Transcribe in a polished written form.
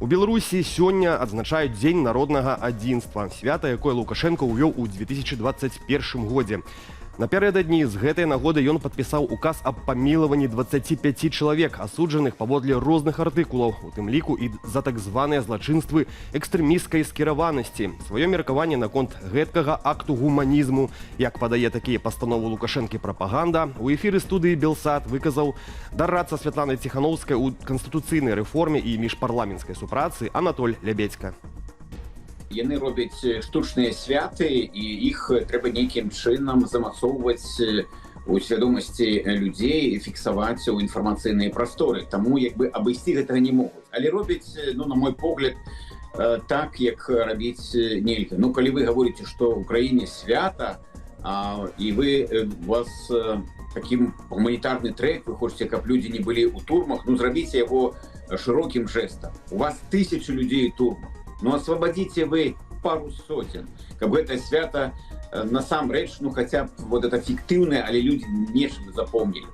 У Беларусі сёння адзначаюць дзень народнага адзінства, свята, якое Лукашенко ўвёў у 2021 годзе. Напярэдадні з гэтай нагоды ён падпісаў указ аб памілаванні 25 чалавек, асуджаных паводле розных артыкулаў, у тым ліку і за так званыя злачынствы экстрэмісцкай скіраванасці. Сваё меркаванне наконт гэткага акту гуманізму, як падае такія пастановы Лукашэнкі прапаганда, у эфіры студыі Белсат выказаў дарадца Святланы Ціханаўскай у канстытуцыйнай рэформе і міжпарламенцкай супрацы Анатоль Лябедзька. Яны робяць штучныя святы, і іх трэба нейкім чынам замацоўваць у свядомасці людзей, фіксаваць у інфармацыйныя прасторы. Таму як бы абысці гэтага не могуць. Але робяць, на мой погляд, так, як рабіць нельга. Калі вы гаворыце, што ў краіне свята, і у вас такім гуманітарны трэк, вы хочаце, каб людзі не былі ў турмах, зрабіце яго шырокім жэстам. У вас 1000 людзей у турмах. Освободите вы пару сотен, каб гэта свята насамрэч, хаця б это фіктыўнае, але людзі нечым запомнілі.